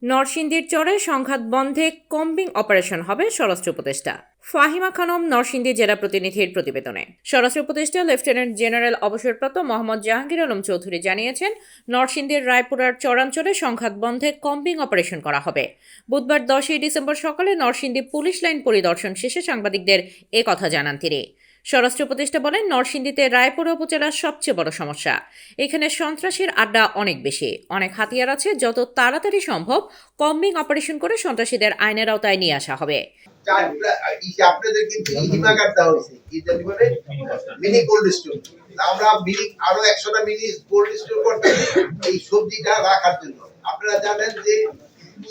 নরসিংদীর চরে সংঘাত বন্ধে কম্বিং অপারেশন হবে স্বরাষ্ট্র উপদেষ্টা। ফাহিমা খানম, নরসিংদী জেলা প্রতিনিধির প্রতিবেদনে। স্বরাষ্ট্র উপদেষ্টা লেফটেন্যান্ট জেনারেল অবসরপ্রাপ্ত মোহাম্মদ জাহাঙ্গীর আলম চৌধুরী জানিয়েছেন, নরসিংদীর রায়পুরার চরাঞ্চলে সংঘাত বন্ধে কম্বিং অপারেশন করা হবে। বুধবার 10ই ডিসেম্বর সকালে নরসিংদী পুলিশ লাইন পরিদর্শন শেষে সাংবাদিকদের কথা জানান তিনি। স্বরাষ্ট্র উপদেষ্টা বলেন, নরসিংদীতে রায়পুরা উপজেলার সবচেয়ে বড় সমস্যা। এখানে সন্ত্রাসীর আড্ডা অনেক বেশি, অনেক হাতিয়ার আছে। যত তাড়াতাড়ি সম্ভব কম্বিং অপারেশন করে সন্ত্রাসীদের আইনের আওতায় নিয়ে আসা হবে। আপনাদের কিন্তু হিমাগার দেওয়া হয়েছে, মিনি কোল্ড স্টোর। আমরা আরো 100টা মিনি কোল্ড স্টোর করতে এই সবজিটা রাখার জন্য। আপনারা জানেন যে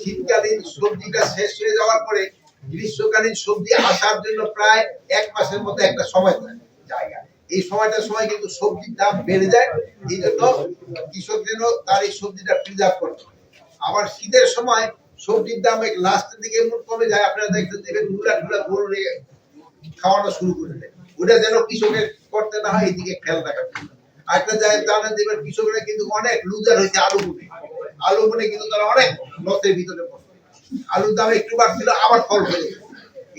শীতকালীন সবজিটা শেষ হয়ে যাওয়ার পরে গ্রীষ্মকালীন সবজি আসার জন্য প্রায় 1 মাসের মতো একটা সময় জায়গা। এই সময় কিন্তু সবজির দাম বেড়ে যায়। এই জন্য কৃষক যেন তার এই সবজিটা প্রিজার্ভ করতে হয়। আবার শীতের সময় সবজির দাম লাস্টের দিকে এমন কমে যায়, আপনারা দেখতে দেবেন মুলা গরু খাওয়ানো শুরু করে দেয়। ওটা যেন কৃষকের করতে না হয়, এদিকে খেয়াল রাখার জন্য। একটা জানেন দেবেন কৃষকরা কিন্তু অনেক লুজার হয়েছে আলু বনে কিন্তু তারা অনেক লসের ভিতরে পড়ছে। আলুর দাম একটু বাড়ছিল, আবার ফল হয়ে গেছে।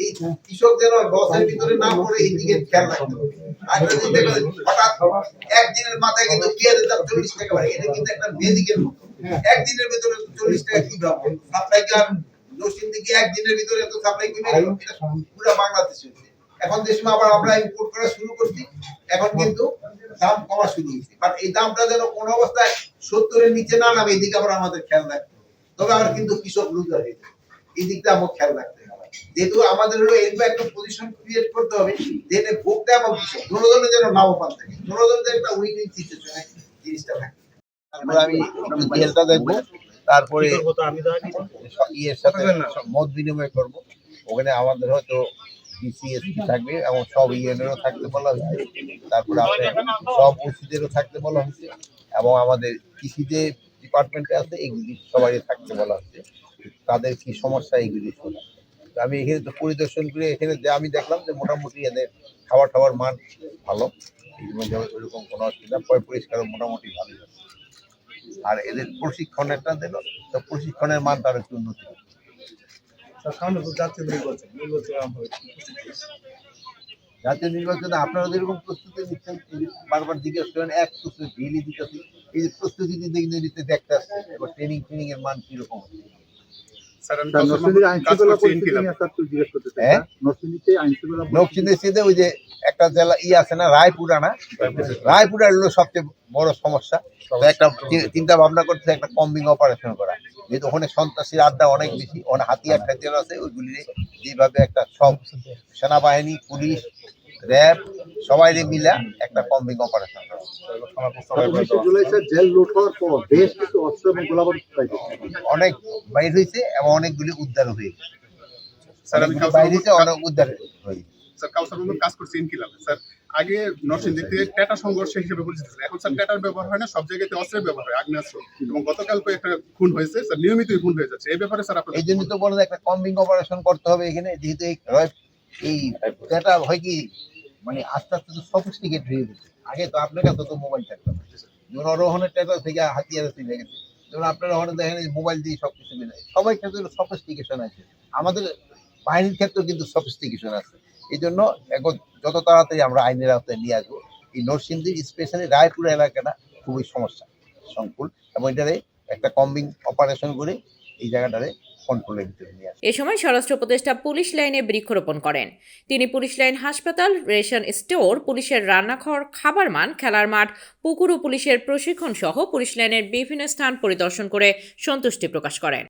এই কৃষক যেন লসের ভিতরে না পড়ে এই দিকে খেয়াল রাখতে হবে। হঠাৎ একদিনের মাথায় কিন্তু পেঁয়াজের দাম 40 টাকা বাড়ে। এটা কিন্তু একটা ম্যাজিকের মতো। একদিনের ভিতরে 40 টাকা কি দাম? সাপ্লাই নরসিংদীকে একদিনের ভিতরে এত সাপ্লাই কমে গেল, এটা পুরো বাংলাদেশে। এখন যে সময় আবার আমরা ইম্পোর্ট করা শুরু করছি, এখন কিন্তু দাম কমা শুরু হয়েছে। বাট এই দামটা যেন কোনো অবস্থায় 70-এর নিচে না নামে, এই দিকে আবার আমাদের খেয়াল রাখতে হবে। তবে আবার কিন্তু কৃষক লুজার হয়ে যায়, এই দিকটা আমার খেয়াল রাখতে হবে। যেহেতু আমাদের হলো এরকম একটা পজিশন ক্রিয়েট করতে হবে যেটা ভোক্তা এবং কৃষক দুজনের যেন লাভবান থাকে, দুজনের একটা উইন উইন সিচুয়েশনে জিনিসটা থাকে। আমি ডিটেইলটা দেখবো, তারপরে ইয়ের সাথে মত বিনিময় করব। ওখানে আমাদের হয়তো ডিসিএসপি থাকবে এবং সব ইউএনএরও থাকতে বলা হয়েছে। তারপরে আমাদের সব ওসিদেরও থাকতে বলা হয়েছে এবং আমাদের কৃষি যে ডিপার্টমেন্টে আছে এগুলি সবাই থাকতে বলা হচ্ছে। তাদের কি সমস্যা এগুলি শোনা। আমি এখানে তো পরিদর্শন করে এখানে যে আমি দেখলাম যে মোটামুটি এদের খাওয়ার মান ভালো, ওইরকম কোনো অসুবিধা, পরিষ্কার মোটামুটি ভালো আছে। আর এদের প্রশিক্ষণেরটা দিল, তো প্রশিক্ষণের মান তার একটু উন্নতি। জাতীয় নির্বাচনে আপনারা যেরকম প্রস্তুতি নিচ্ছেন, বারবার জিজ্ঞেস করেন, এক প্রস্তুতি ডেইলি দিতেছি। এই যে প্রস্তুতি দিতে দেখতে আসছে, এবার ট্রেনিং এর মান কিরকম। নরসিংদীতে ওই যে একটা জেলা আছে না, রায়পুরা হলো সবচেয়ে বড় সমস্যা। একটা চিন্তা ভাবনা করছে একটা কম্বিং অপারেশন করা, যেহেতু ওখানে সন্ত্রাসীর আড্ডা অনেক বেশি, ওখানে হাতিয়ার আছে। ওইগুলি যেভাবে একটা সব সেনাবাহিনী, পুলিশ, র্যাব সবাই মিলে একটা কম্বিং অপারেশন করা। অনেক বাইর হয়েছে এবং অনেকগুলি উদ্ধার হয়ে গেছে। আগে নরসিংদীতে টাটা সংঘর্ষ হিসেবে পরিচিত ছিল, এখন স্যার টাটার ব্যবহার হয় না, সব জায়গাতে অস্ত্রের ব্যবহার হয়, আগ্নেয়াস্ত্র। এবং গতকালকে একটা খুন হয়েছে স্যার, নিয়মিতই খুন হয়ে যাচ্ছে। এই ব্যাপারে স্যার আপনার এই জন্য তো বলে একটা কম্বিং অপারেশন করতে হবে এখানে, যেহেতু এই টাটা হয় কি মানে আস্তে আস্তে তো সফিস্টিকেট হয়ে গেছে। আগে তো আপনার কাছে তো মোবাইল থাকতো না, যেমন আরোহণের টাটা থেকে হাতিয়ারে চলে গেছে। যেমন আপনারা ওখানে দেখেন মোবাইল দিয়ে সবকিছু মিলে, সবাই ক্ষেত্রে সফিস্টিকেশন আছে, আমাদের বাহিনীর ক্ষেত্রেও কিন্তু সফিস্টিকেশন আছে। এই জন্য এখন যত তাড়াতাড়ি আমরা আইনের আওতায় নিয়ে আসবো। এই নরসিংদীর স্পেশালি রায়পুরা এলাকাটা খুবই সমস্যা সংকুল, এবং এটারে একটা কম্বিং অপারেশন করে এই জায়গাটারে কন্ট্রোলের ভিতরে নিয়ে আসে। এ সময় স্বরাষ্ট্র উপদেষ্টা পুলিশ লাইনে বৃক্ষরোপণ করেন। তিনি পুলিশ লাইন হাসপাতাল, রেশন স্টোর, পুলিশের রান্নাঘর, খাবার মান, খেলার মাঠ, পুকুর ও পুলিশের প্রশিক্ষণ সহ পুলিশ লাইনের বিভিন্ন স্থান পরিদর্শন করে সন্তুষ্টি প্রকাশ করেন।